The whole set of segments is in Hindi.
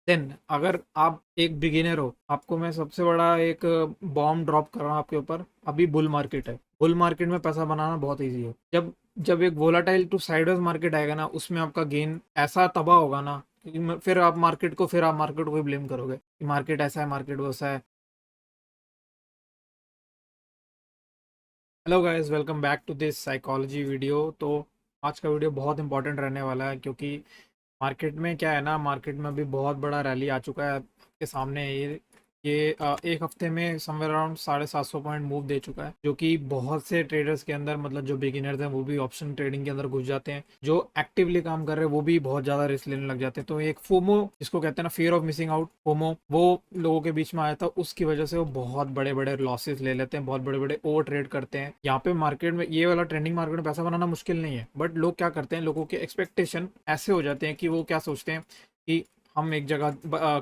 देन अगर आप एक बिगिनर हो, आपको मैं सबसे बड़ा एक बॉम्ब ड्रॉप कर रहा हूँ आपके ऊपर। अभी बुल मार्केट है, बुल मार्केट में पैसा बनाना बहुत ईजी है। जब जब एक वोलाटाइल टू साइडवेज मार्केट आएगा ना, उसमें आपका गेन ऐसा तबाह होगा ना कि फिर आप मार्केट को ही ब्लेम करोगे कि मार्केट ऐसा है, मार्केट वैसा है। Hello guys, welcome back to this psychology video. तो आज का वीडियो बहुत इंपॉर्टेंट रहने वाला है, क्योंकि मार्केट में क्या है ना, मार्केट में अभी बहुत बड़ा रैली आ चुका है आपके सामने। एक हफ्ते में समवेयर अराउंड 750 पॉइंट मूव दे चुका है, जो कि बहुत से ट्रेडर्स के अंदर, मतलब जो बिगिनर्स हैं वो भी ऑप्शन ट्रेडिंग के अंदर घुस जाते हैं। जो एक्टिवली काम कर रहे हैं वो भी बहुत ज़्यादा रिस्क लेने लग जाते हैं। तो एक फोमो जिसको कहते हैं ना, fear of missing out, FOMO, वो लोगों के बीच में आया था। उसकी वजह से वो बहुत बड़े बड़े लॉसेस ले लेते हैं, बहुत बड़े बड़े ओवर ट्रेड करते हैं। यहाँ पे मार्केट में, ये वाला ट्रेंडिंग मार्केट में पैसा बनाना मुश्किल नहीं है, बट लोग क्या करते हैं, लोगों के एक्सपेक्टेशन ऐसे हो जाते हैं कि वो क्या सोचते हैं कि हम एक जगह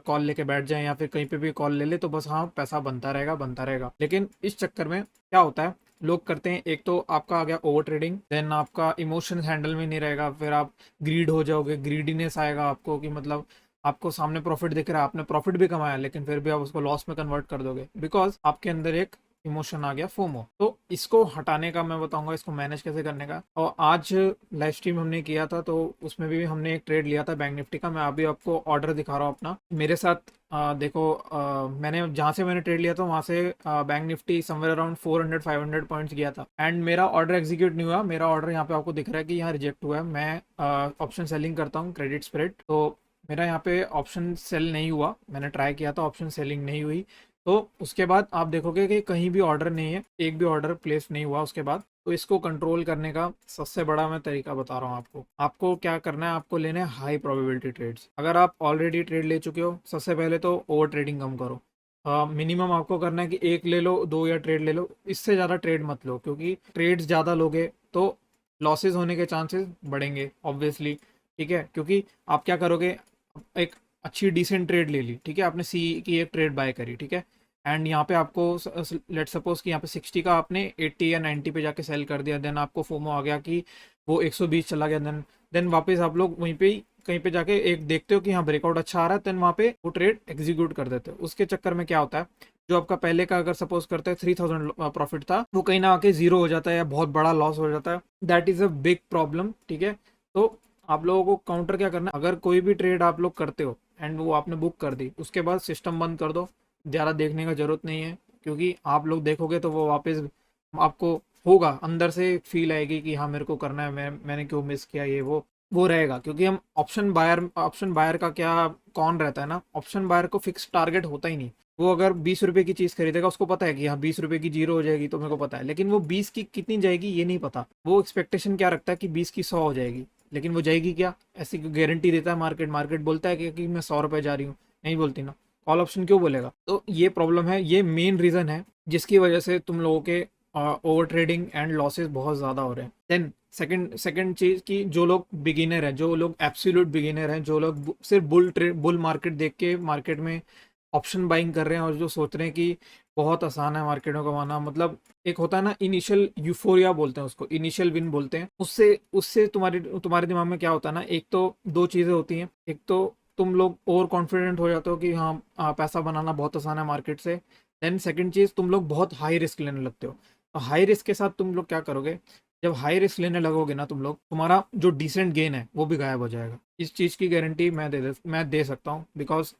कॉल लेके बैठ जाएं या फिर कहीं पे भी कॉल ले ले तो बस हाँ पैसा बनता रहेगा बनता रहेगा। लेकिन इस चक्कर में क्या होता है, लोग करते हैं, एक तो आपका आ गया ओवर ट्रेडिंग, देन आपका इमोशन हैंडल में नहीं रहेगा, फिर आप ग्रीड हो जाओगे, ग्रीडीनेस आएगा आपको कि मतलब आपको सामने प्रॉफिट दिख रहा है, आपने प्रॉफिट भी कमाया, लेकिन फिर भी आप उसको लॉस में कन्वर्ट कर दोगे, बिकॉज आपके अंदर एक इमोशन आ गया, फोमो। तो इसको हटाने का मैं बताऊंगा, इसको मैनेज कैसे करने का। और आज लाइव स्ट्रीम हमने किया था, तो उसमें भी हमने एक ट्रेड लिया था बैंक निफ्टी का। मैं अभी आपको ऑर्डर दिखा रहा हूँ अपना, मेरे साथ देखो, मैंने जहाँ से मैंने ट्रेड लिया था वहाँ से bank Nifty somewhere around 400-500 points गया था, एंड मेरा ऑर्डर एग्जीक्यूट नहीं हुआ। मेरा ऑर्डर यहाँ पे आपको दिख रहा है कि यहाँ रिजेक्ट हुआ है। मैं ऑप्शन सेलिंग करता हूँ, क्रेडिट स्प्रेड, तो मेरा यहाँ पे ऑप्शन सेल नहीं हुआ। मैंने ट्राई किया था, ऑप्शन सेलिंग नहीं हुई। तो उसके बाद आप देखोगे कि कहीं भी ऑर्डर नहीं है, एक भी ऑर्डर प्लेस नहीं हुआ उसके बाद। तो इसको कंट्रोल करने का सबसे बड़ा मैं तरीका बता रहा हूँ आपको। आपको क्या करना है, आपको लेने हैं हाई प्रोबेबिलिटी ट्रेड्स। अगर आप ऑलरेडी ट्रेड ले चुके हो, सबसे पहले तो ओवर ट्रेडिंग कम करो। मिनिमम आपको करना है कि एक ले लो, दो या ट्रेड ले लो, इससे ज़्यादा ट्रेड मत लो, क्योंकि ट्रेड्स ज़्यादा लोगे तो लॉसेज होने के चांसेस बढ़ेंगे ऑब्वियसली। ठीक है, क्योंकि आप क्या करोगे, एक अच्छी डिसेंट ट्रेड ले ली, ठीक है, आपने सी की एक ट्रेड बाय करी, ठीक है, एंड यहाँ पे आपको लेट सपोज कि यहाँ पे 60 का आपने 80 या 90 पे जाके सेल कर दिया, देन आपको फोमो आ गया कि वो 120 चला गया, देन वापस आप लोग वहीं पे ही कहीं पे जाके एक देखते हो कि हाँ ब्रेकआउट अच्छा आ रहा है, देन वहाँ पे वो ट्रेड एग्जीक्यूट कर देते हो। उसके चक्कर में क्या होता है, जो आपका पहले का अगर सपोज करते हैं 3000 प्रॉफिट था, वो कहीं ना आके जीरो हो जाता है या बहुत बड़ा लॉस हो जाता है। That is a big problem, ठीक है। तो आप लोगों को काउंटर क्या करना है, अगर कोई भी ट्रेड आप लोग करते हो एंड वो आपने बुक कर दी, उसके बाद सिस्टम बंद कर दो। ज़्यादा देखने का जरूरत नहीं है, क्योंकि आप लोग देखोगे तो वो वापस आपको होगा, अंदर से फील आएगी कि हाँ मेरे को करना है, मैंने क्यों मिस किया, ये वो रहेगा। क्योंकि हम ऑप्शन बायर का क्या, कौन रहता है ना, ऑप्शन बायर को फिक्स टारगेट होता ही नहीं। वो अगर 20 रुपए की चीज़ खरीदेगा, उसको पता है कि हाँ 20 रुपए की जीरो हो जाएगी, तो मेरे को पता है, लेकिन वो 20 की कितनी जाएगी ये नहीं पता। वो एक्सपेक्टेशन क्या रखता है कि 20 की 100 हो जाएगी, लेकिन वो जाएगी क्या, ऐसी गारंटी देता है मार्केट। मार्केट बोलता है कि मैं 100 रुपए जा रही हूँ, नहीं बोलती ना, कॉल ऑप्शन क्यों बोलेगा। तो ये प्रॉब्लम है, ये मेन रीज़न है जिसकी वजह से तुम लोगों के ओवर ट्रेडिंग एंड लॉसेस बहुत ज़्यादा हो रहे हैं। देन सेकंड सेकंड चीज़ कि जो लोग बिगिनर हैं, जो लोग एब्सोल्यूट बिगिनर हैं, जो लोग सिर्फ बुल मार्केट देख के मार्केट में ऑप्शन बाइंग कर रहे हैं और जो सोच रहे हैं कि बहुत आसान है मार्केट में कमाना, मतलब एक होता है ना इनिशियल यूफोरिया बोलते हैं उसको, इनिशियल विन बोलते हैं, उससे उससे तुम्हारे तुम्हारे दिमाग में क्या होता है ना, एक तो दो चीज़ें होती हैं। एक तो तुम लोग ओवर कॉन्फिडेंट हो जाते हो कि हाँ पैसा बनाना बहुत आसान है मार्केट से। देन सेकंड चीज़, तुम लोग बहुत हाई रिस्क लेने लगते हो। तो हाई रिस्क के साथ तुम लोग क्या करोगे, जब हाई रिस्क लेने लगोगे ना तुम लोग, तुम्हारा जो डिसेंट गेन है वो भी गायब हो जाएगा। इस चीज़ की गारंटी मैं दे सकता हूँ, बिकॉज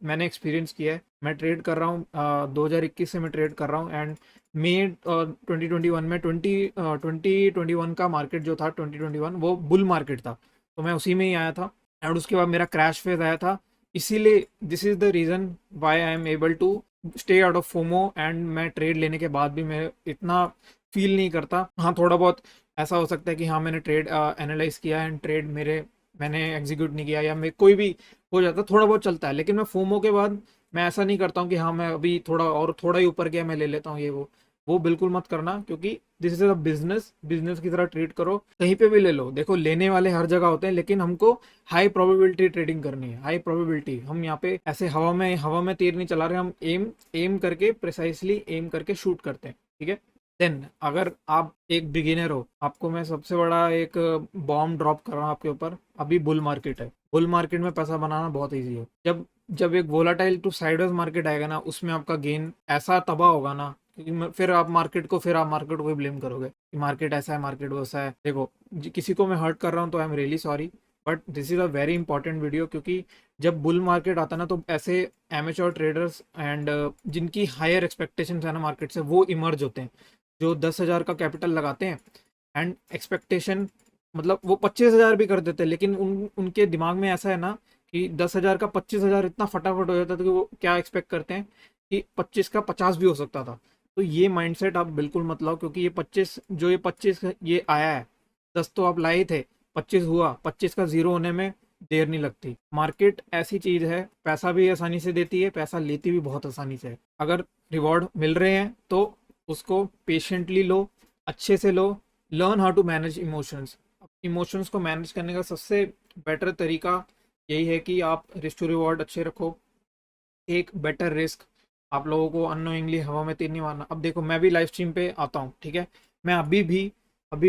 मैंने एक्सपीरियंस किया है। मैं ट्रेड कर रहा हूँ, 2021 से मैं ट्रेड कर रहा हूँ, एंड मई 2021 में 2021 का मार्केट जो था, 2021 वो बुल मार्केट था, तो मैं उसी में ही आया था, एंड उसके बाद मेरा क्रैश फेज आया था। इसीलिए this is the reason why I am able to stay out of FOMO, and मैं ट्रेड लेने के बाद भी मैं इतना फील नहीं करता। हाँ थोड़ा बहुत ऐसा हो सकता है कि हाँ मैंने ट्रेड एनालाइज किया एंड ट्रेड मैंने एग्जीक्यूट नहीं किया, या मैं कोई भी हो जाता, थोड़ा बहुत चलता है, लेकिन मैं फोमो के बाद मैं ऐसा नहीं करता हूँ कि हाँ मैं अभी थोड़ा ही ऊपर गया मैं ले लेता हूँ, ये वो बिल्कुल मत करना, क्योंकि this is a business, business की तरह ट्रीट करो। कहीं पे भी ले लो, देखो लेने वाले हर जगह होते हैं, लेकिन हमको हाई प्रोबेबिलिटी ट्रेडिंग करनी है, हाई प्रोबेबिलिटी। हम यहाँ पे ऐसे हवा में तीर नहीं चला रहे, हम एम एम करके, प्रिसाइसली एम करके शूट करते हैं, ठीक है। देन अगर आप एक बिगिनर हो, आपको मैं सबसे बड़ा एक बॉम्ब ड्रॉप कर रहा हूँ आपके ऊपर। अभी बुल मार्केट है, बुल मार्केट में पैसा बनाना बहुत ईजी है। जब जब एक वोलाटाइल टू साइडवेज मार्केट आएगा ना, उसमें आपका गेन ऐसा तबाह होगा ना, क्योंकि फिर आप मार्केट को ही ब्लेम करोगे कि मार्केट ऐसा है, मार्केट वैसा है। देखो, किसी को मैं हर्ट कर रहा हूँ तो I am really sorry, but this is a very important video, क्योंकि जब बुल मार्केट आता है ना, तो ऐसे एमेच्योर ट्रेडर्स एंड जिनकी हायर एक्सपेक्टेशंस है ना मार्केट से, वो इमर्ज होते हैं, जो 10,000 का कैपिटल लगाते हैं एंड एक्सपेक्टेशन, मतलब वो 25,000 भी कर देते हैं, लेकिन उनके दिमाग में ऐसा है ना कि 10,000 का 25,000 इतना फटाफट हो जाता था कि वो क्या एक्सपेक्ट करते हैं कि 25 का 50 भी हो सकता था। तो ये माइंडसेट आप बिल्कुल मत लाओ, क्योंकि ये 25 ये आया है, 10 तो आप लाए थे, 25 हुआ, 25 का जीरो होने में देर नहीं लगती। मार्केट ऐसी चीज है, पैसा भी आसानी से देती है, पैसा लेती भी बहुत आसानी से है। अगर रिवॉर्ड मिल रहे हैं तो उसको पेशेंटली लो, अच्छे से लो, learn how to manage emotions. Emotions को मैनेज करने का सबसे बेटर तरीका यही है कि आप रिस्क टू रिवॉर्ड अच्छे रखो, एक बेटर रिस्क। आप लोगों को अननोइंगली हवा में तीर नहीं मारना। अब देखो, मैं भी लाइव स्ट्रीम पे आता हूँ, ठीक है, मैं अभी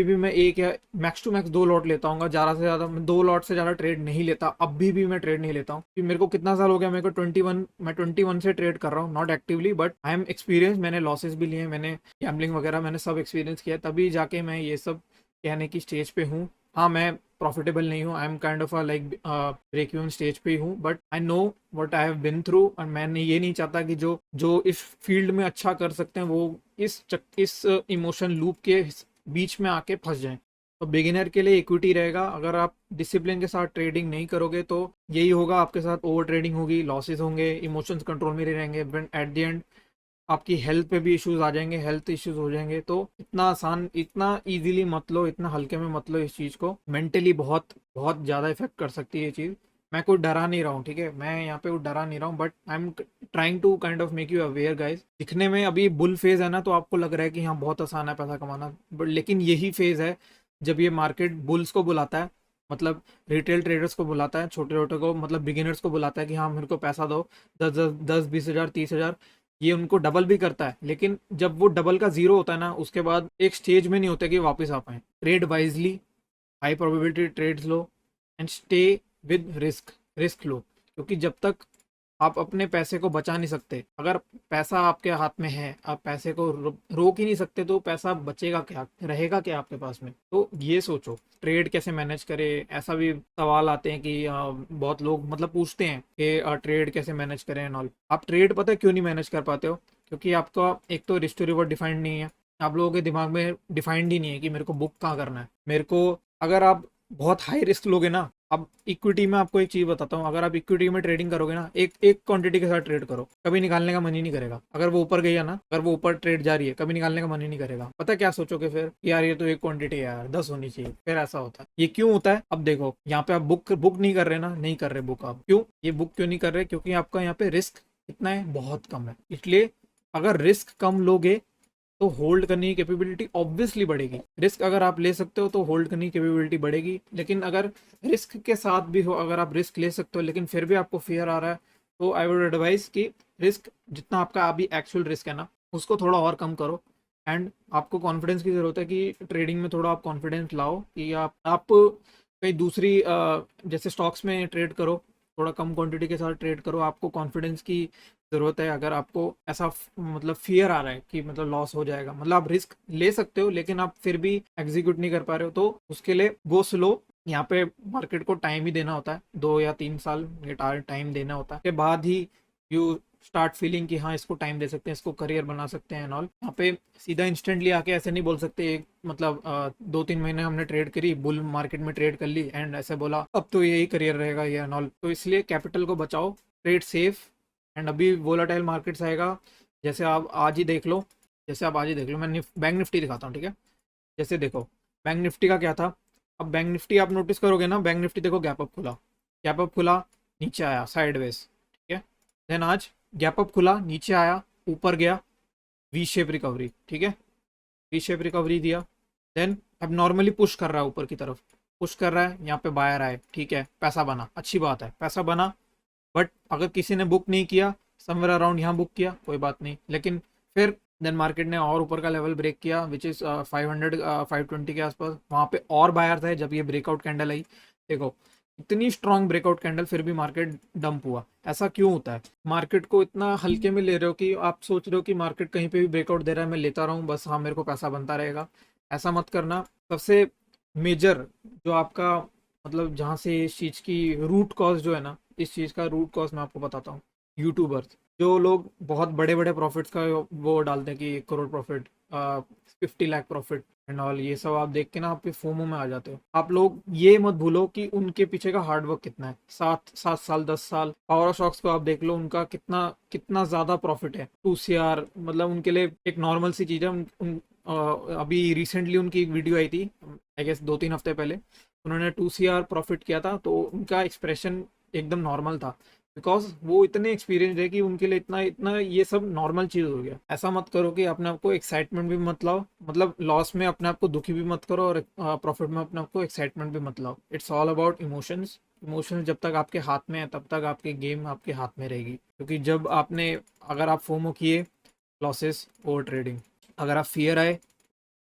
भी मैं एक या मैक्स टू मैक्स 2 लॉट लेता हूँ, ज़्यादा से ज़्यादा मैं 2 लॉट से ज़्यादा ट्रेड नहीं लेता। अभी भी मैं ट्रेड नहीं लेता हूँ, क्योंकि मेरे को कितना साल हो गया, मेरे को 21, मैं 21 से ट्रेड कर रहा हूँ, not actively, but I M experience. मैंने लॉसेस भी लिए, मैंने गैम्बलिंग वगैरह मैंने सब एक्सपीरियंस किया, तभी जाके मैं ये सब कहने की स्टेज पे हूँ। हाँ, मैं प्रॉफिटेबल नहीं हूँ, I am kind of like break even stage पे ही हूँ, but I know what I have been through. और मैंने ये नहीं चाहता कि जो जो इस फील्ड में अच्छा कर सकते हैं वो इस इमोशन लूप के बीच में आके फंस जाएं। तो बिगिनर के लिए इक्विटी रहेगा। अगर आप डिसिप्लिन के साथ ट्रेडिंग नहीं करोगे तो यही होगा, आपके साथ ओवर ट्रेडिंग होगी, लॉसेस होंगे, इमोशंस कंट्रोल में नहीं रहेंगे, एट द एंड आपकी हेल्थ पे भी इश्यूज आ जाएंगे, हेल्थ इश्यूज हो जाएंगे। तो इतना इजीली मत लो, इतना हल्के में मत लो इस चीज़ को। मेंटली बहुत बहुत ज़्यादा इफेक्ट कर सकती है ये चीज़। मैं कोई डरा नहीं रहा हूँ, ठीक है, मैं यहाँ पे कोई डरा नहीं रहा हूँ, but I am trying to kind of make you aware guys. दिखने में अभी बुल फेज है ना, तो आपको लग रहा है कि हाँ बहुत आसान है पैसा कमाना, बट लेकिन यही फेज है जब ये मार्केट बुल्स को बुलाता है, मतलब रिटेल ट्रेडर्स को बुलाता है, छोटे छोटे को, मतलब बिगिनर्स को बुलाता है कि हाँ मेरे को पैसा दो, 10 10 10 20 हज़ार 30,000, ये उनको डबल भी करता है। लेकिन जब वो डबल का जीरो होता है ना, उसके बाद एक स्टेज में नहीं होता कि वापस आ पाए। Trade wisely, high probability trades लो and stay with risk, risk लो, क्योंकि जब तक आप अपने पैसे को बचा नहीं सकते, अगर पैसा आपके हाथ में है, आप पैसे को रोक ही नहीं सकते, तो पैसा बचेगा क्या, रहेगा क्या आपके पास में। तो ये सोचो ट्रेड कैसे मैनेज करे। ऐसा भी सवाल आते हैं कि बहुत लोग मतलब पूछते हैं कि ट्रेड कैसे मैनेज करें एंड ऑल। आप ट्रेड पता है क्यों नहीं मैनेज कर पाते हो? क्योंकि आपका एक तो रिस्क टू रिवॉर्ड डिफाइंड नहीं है, आप लोगों के दिमाग में डिफाइंड ही नहीं है कि मेरे को बुक कहाँ करना है। मेरे को, अगर आप बहुत हाई रिस्क लोगे ना, अब इक्विटी में आपको एक चीज बताता हूँ, अगर आप इक्विटी में ट्रेडिंग करोगे ना, एक एक क्वांटिटी के साथ ट्रेड करो, कभी निकालने का मन ही नहीं करेगा। अगर वो ऊपर गई है ना, अगर वो ऊपर ट्रेड जा रही है, कभी निकालने का मन ही नहीं करेगा। पता क्या सोचोगे फिर? यार ये तो एक क्वांटिटी है यार, 10 होनी चाहिए। फिर ऐसा होता है। ये क्यों होता है? अब देखो, यहाँ पे आप बुक बुक नहीं कर रहे ना, नहीं कर रहे बुक। आप क्यों ये बुक क्यों नहीं कर रहे? क्योंकि आपका यहाँ पे रिस्क कितना है, बहुत कम है। इसलिए अगर रिस्क कम लोगे तो होल्ड करने की कैपेबिलिटी ऑब्वियसली बढ़ेगी। रिस्क अगर आप ले सकते हो तो होल्ड करने की कैपेबिलिटी बढ़ेगी। लेकिन अगर रिस्क के साथ भी हो, अगर आप रिस्क ले सकते हो लेकिन फिर भी आपको फियर आ रहा है, तो आई वुड एडवाइस कि रिस्क जितना आपका अभी एक्चुअल रिस्क है ना, उसको थोड़ा और कम करो। एंड आपको कॉन्फिडेंस की ज़रूरत है कि ट्रेडिंग में थोड़ा आप कॉन्फिडेंस लाओ कि आप कहीं दूसरी जैसे स्टॉक्स में ट्रेड करो, थोड़ा कम क्वांटिटी के साथ ट्रेड करो। आपको कॉन्फिडेंस की ज़रूरत है। अगर आपको ऐसा मतलब फियर आ रहा है कि मतलब लॉस हो जाएगा, मतलब आप रिस्क ले सकते हो लेकिन आप फिर भी एग्जीक्यूट नहीं कर पा रहे हो, तो उसके लिए गो स्लो। यहाँ पे मार्केट को टाइम ही देना होता है, 2 या 3 साल ये टाइम देना होता है। के बाद ही यू स्टार्ट फीलिंग कि हाँ इसको टाइम दे सकते हैं, इसको करियर बना सकते हैं एंड ऑल। यहाँ पे सीधा इंस्टेंटली आके ऐसे नहीं बोल सकते। एक मतलब 2 3 महीने हमने ट्रेड करी, बुल मार्केट में ट्रेड कर ली एंड ऐसे बोला अब तो यही करियर रहेगा ये एंड ऑल। तो इसलिए कैपिटल को बचाओ, ट्रेड सेफ। एंड अभी वोलाटाइल मार्केट्स आएगा, जैसे आप आज ही देख लो, मैं बैंक निफ्टी दिखाता हूँ, ठीक है। जैसे देखो, बैंक निफ्टी का क्या था। अब बैंक निफ्टी आप नोटिस करोगे ना, बैंक निफ्टी देखो गैप अप खुला, नीचे आया साइडवेज, ठीक है। देन आज गैप अप खुला, नीचे आया, ऊपर गया, वी शेप रिकवरी, ठीक है, वी शेप रिकवरी दिया। देन अब नॉर्मली पुश कर रहा है ऊपर की तरफ, पुश कर रहा है, यहाँ पे बायर आए, ठीक है, पैसा बना, अच्छी बात है, पैसा बना। बट अगर किसी ने बुक नहीं किया, समवेयर अराउंड यहाँ बुक किया, कोई बात नहीं। लेकिन फिर देन मार्केट ने और ऊपर का लेवल ब्रेक किया, विच इज़ 500 520 के आसपास, वहाँ पे और बायर थे जब ये ब्रेकआउट कैंडल आई। देखो इतनी स्ट्रांग ब्रेकआउट कैंडल फिर भी मार्केट डंप हुआ। ऐसा क्यों होता है? मार्केट को इतना हल्के में ले रहे हो कि आप सोच रहे हो कि मार्केट कहीं पे भी ब्रेकआउट दे रहा है, मैं लेता रहूं बस, हाँ मेरे को पैसा बनता रहेगा। ऐसा मत करना। सबसे मेजर जो आपका मतलब जहाँ से इस चीज़ की रूट कॉज जो है ना, इस चीज़ का रूट कॉज मैं आपको बताता हूँ। यूट्यूबर्स, जो लोग बहुत बड़े बड़े प्रॉफिट्स का वो डालते हैं कि 1 crore profit, 50 lakh profit and all, ये सब आप देख के ना आप फोमो में आ जाते हो। आप लोग ये मत भूलो कि उनके पीछे का हार्डवर्क कितना है। 7 7 साल 10 साल पावर ऑफ स्टॉक्स को आप देख लो, उनका कितना कितना ज्यादा प्रॉफिट है। 2 CR मतलब उनके लिए एक नॉर्मल सी चीज है। अभी रिसेंटली उनकी एक वीडियो आई थी, आई गेस 2 3 हफ्ते पहले, उन्होंने 2 CR प्रॉफिट किया था, तो उनका एक्सप्रेशन एकदम नॉर्मल था, बिकॉज वो इतने एक्सपीरियंस है कि उनके लिए इतना इतना ये सब नॉर्मल चीज हो गया। ऐसा मत करो कि अपने आप को एक्साइटमेंट भी मत लाओ, मतलब लॉस में अपने आप को दुखी भी मत करो और प्रॉफिट में अपने आप को एक्साइटमेंट भी मत लाओ। It's all about emotions. Emotions जब तक आपके हाथ में है तब तक आपकी गेम आपके हाथ में रहेगी, क्योंकि जब आपने अगर आप फोमो किए, लॉसेस ओवर ट्रेडिंग, अगर आप फियर आए,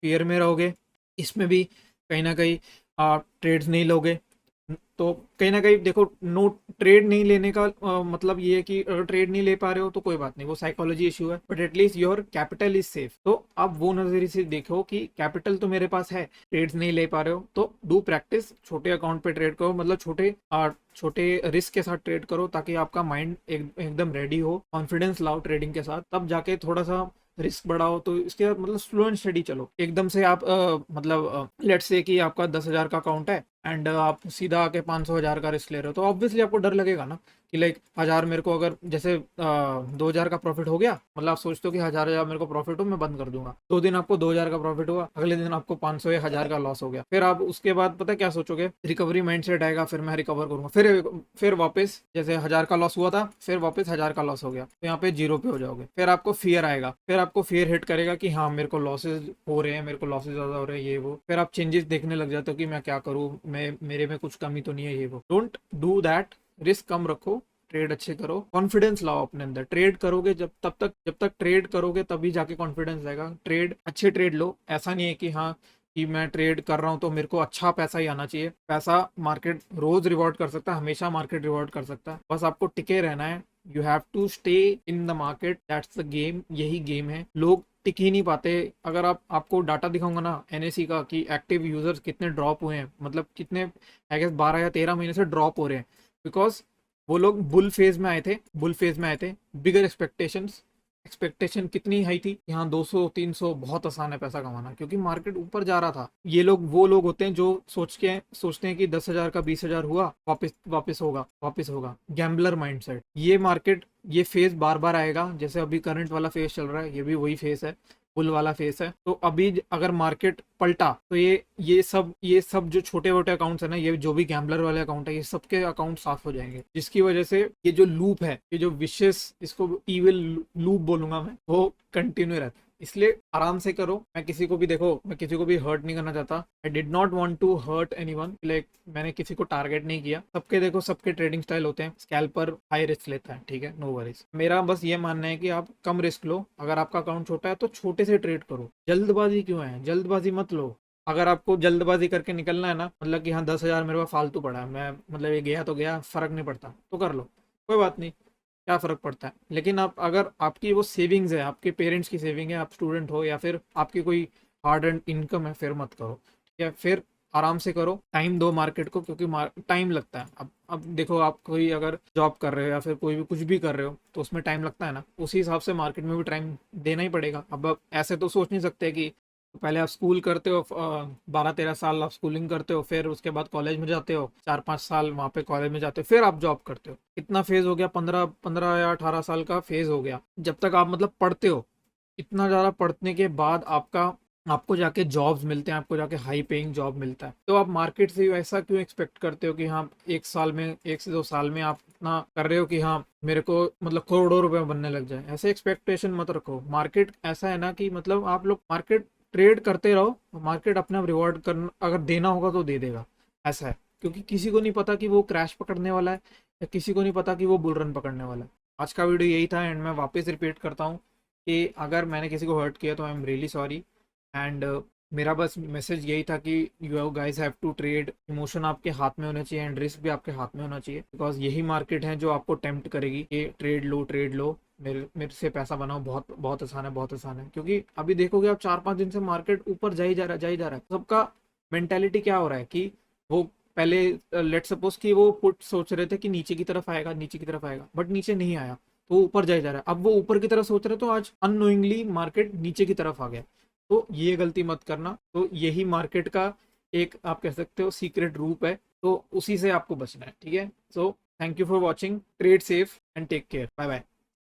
फियर में रहोगे, इसमें भी कहीं ना कहीं आप ट्रेड्स नहीं लोगे। तो कहीं ना कहीं देखो, नो ट्रेड नहीं लेने का मतलब ये है कि अगर ट्रेड नहीं ले पा रहे हो तो कोई बात नहीं, वो साइकोलॉजी इशू है, but at least your capital is safe. तो आप वो नजरिए से देखो कि कैपिटल तो मेरे पास है, ट्रेड्स नहीं ले पा रहे हो तो डू प्रैक्टिस, छोटे अकाउंट पे ट्रेड करो, मतलब छोटे रिस्क के साथ ट्रेड करो, ताकि आपका माइंड एकदम रेडी हो, कॉन्फिडेंस लाओ ट्रेडिंग के साथ, तब जाके थोड़ा सा रिस्क बढ़ाओ। तो इसके बाद मतलब स्लो एंड स्टडी चलो। एकदम से आप मतलब लेट्स से कि आपका 10,000 का अकाउंट है एंड आप सीधा आके 500 1000 का रिस्क ले रहे हो, तो ऑब्वियसली आपको डर लगेगा ना कि लाइक 1000 मेरे को अगर जैसे 2000 का प्रॉफिट हो गया, मतलब आप सोचते हो कि 1000 मेरे को प्रॉफिट हो, मैं बंद कर दूंगा। 2 दिन आपको 2000 का प्रॉफिट हुआ, अगले दिन आपको 500 या 1000 का लॉस हो गया। फिर आप उसके बाद पता है क्या सोचोगे? रिकवरी माइंडसेट आएगा, फिर मैं रिकवर करूंगा, फिर वापस जैसे 1000 का लॉस हुआ था, फिर वापस 1000 का लॉस हो गया, तो यहाँ पे जीरो पे हो जाओगे। फिर आपको फियर आएगा, फिर आपको फियर हिट करेगा कि हाँ मेरे को लॉसेज हो रहे हैं, मेरे को लॉसेज ज्यादा हो रहे हैं, ये वो। फिर आप चेंजेस देखने लग जाते हो कि मैं क्या करूँ, मैं मेरे में कुछ कमी तो नहीं है, ये वो। Don't do that. रिस्क कम रखो, ट्रेड अच्छे करो, कॉन्फिडेंस लाओ अपने अंदर। ट्रेड करोगे जब तक ट्रेड करोगे तभी जाके कॉन्फिडेंस आएगा। ट्रेड अच्छे ट्रेड लो, ऐसा नहीं है कि हाँ कि मैं ट्रेड कर रहा हूँ तो मेरे को अच्छा पैसा ही आना चाहिए। पैसा मार्केट रोज रिवॉर्ड कर सकता है, हमेशा मार्केट रिवॉर्ड कर सकता है, बस आपको टिके रहना है। You have to stay in the market, that's the game, यही गेम है। लोग टिक ही नहीं पाते। अगर आपको डाटा दिखाऊंगा ना एनएससी का कि एक्टिव यूजर्स कितने ड्रॉप हुए हैं, मतलब कितने आई गेस 12 या 13 महीने से ड्रॉप हो रहे हैं, बिकॉज वो लोग बुल फेज में आए थे, बिगर एक्सपेक्टेशंस। एक्सपेक्टेशन कितनी हाई थी, यहाँ 200 300 बहुत आसान है पैसा कमाना, क्योंकि मार्केट ऊपर जा रहा था। ये लोग वो लोग होते हैं जो सोचते हैं कि 10,000 का 20,000 हुआ, वापस होगा। Gambler mindset. ये मार्केट, ये फेज बार बार आएगा, जैसे अभी करंट वाला फेज चल रहा है, ये भी वही फेज है, बुल वाला फेस है। तो अभी अगर मार्केट पलटा तो ये सब जो छोटे मोटे अकाउंट्स है ना, ये जो भी गैम्बलर वाले अकाउंट है, ये सबके अकाउंट साफ हो जाएंगे, जिसकी वजह से ये जो लूप है, ये जो विशेष, इसको इविल लूप बोलूंगा मैं, वो कंटिन्यू रहता है। इसलिए आराम से करो। मैं किसी को भी देखो, मैं किसी को भी हर्ट नहीं करना चाहता। I did not want to hurt anyone, like मैंने किसी को टारगेट नहीं किया। सबके देखो, सबके ट्रेडिंग स्टाइल होते हैं। स्कैल्पर हाई रिस्क लेता है, ठीक है, नो वरीज। मेरा बस ये मानना है कि आप कम रिस्क लो। अगर आपका अकाउंट छोटा है तो छोटे से ट्रेड करो। जल्दबाजी क्यों है? जल्दबाजी मत लो। अगर आपको जल्दबाजी करके निकलना है ना, मतलब कि हाँ 10,000 मेरे पास फालतू पड़ा है, मैं मतलब ये गया तो गया, फर्क नहीं पड़ता, तो कर लो, कोई बात नहीं, क्या फ़र्क पड़ता है। लेकिन आप अगर आपकी वो सेविंग्स है, आपके पेरेंट्स की सेविंग है, आप स्टूडेंट हो या फिर आपकी कोई हार्ड एंड इनकम है, फिर मत करो, ठीक है। फिर आराम से करो, टाइम दो मार्केट को, क्योंकि टाइम लगता है। अब देखो, आप कोई अगर जॉब कर रहे हो या फिर कोई भी कुछ भी कर रहे हो तो उसमें टाइम लगता है ना, उसी हिसाब से मार्केट में भी टाइम देना ही पड़ेगा। अब आप ऐसे तो सोच नहीं सकते कि पहले आप स्कूल करते हो, 12 13 साल आप स्कूलिंग करते हो, फिर उसके बाद कॉलेज में जाते हो, 4 5 साल वहाँ पे कॉलेज में जाते हो, फिर आप जॉब करते हो। इतना फेज हो गया, 15 15 या 18 साल का फेज हो गया, जब तक आप मतलब पढ़ते हो। इतना ज़्यादा पढ़ने के बाद आपको जाके जॉब्स मिलते हैं, आपको जाके हाई पेइंग जॉब मिलता है। तो आप मार्केट से ऐसा क्यों एक्सपेक्ट करते हो कि हाँ 1 साल में, 1 से 2 साल में आप इतना कर रहे हो कि हाँ मेरे को मतलब करोड़ों रुपए बनने लग जाए? ऐसे एक्सपेक्टेशन मत रखो। मार्केट ऐसा है ना कि मतलब आप लोग मार्केट ट्रेड करते रहो, मार्केट अपना रिवॉर्ड कर अगर देना होगा तो दे देगा, ऐसा है। क्योंकि किसी को नहीं पता कि वो क्रैश पकड़ने वाला है, या किसी को नहीं पता कि वो बुल रन पकड़ने वाला है। आज का वीडियो यही था, एंड मैं वापस रिपीट करता हूँ कि अगर मैंने किसी को हर्ट किया तो I am really sorry. And मेरा बस मैसेज यही था कि you guys have to trade, emotion आपके हाथ में होने चाहिए एंड रिस्क भी आपके हाथ में होना चाहिए, बिकॉज यही मार्केट है जो आपको टेम्प्ट करेगी कि ट्रेड लो, मेरे मेरे से पैसा बनाओ, बहुत बहुत आसान है, बहुत आसान है। क्योंकि अभी देखोगे आप 4-5 दिन से मार्केट ऊपर जा ही जा रहा है, जा ही जा रहा है। सबका मेंटेलिटी क्या हो रहा है कि वो पहले लेट सपोज कि वो पुट सोच रहे थे कि नीचे की तरफ आएगा, नीचे की तरफ आएगा, बट नीचे नहीं आया, तो वो ऊपर जा रहा है। अब वो ऊपर की तरफ सोच रहे, तो आज अननोइंगली मार्केट नीचे की तरफ आ गया। तो ये गलती मत करना। तो यही मार्केट का एक आप कह सकते हो सीक्रेट रूप है, तो उसी से आपको बचना है, ठीक है। So thank you for watching, trade safe and take care, bye bye.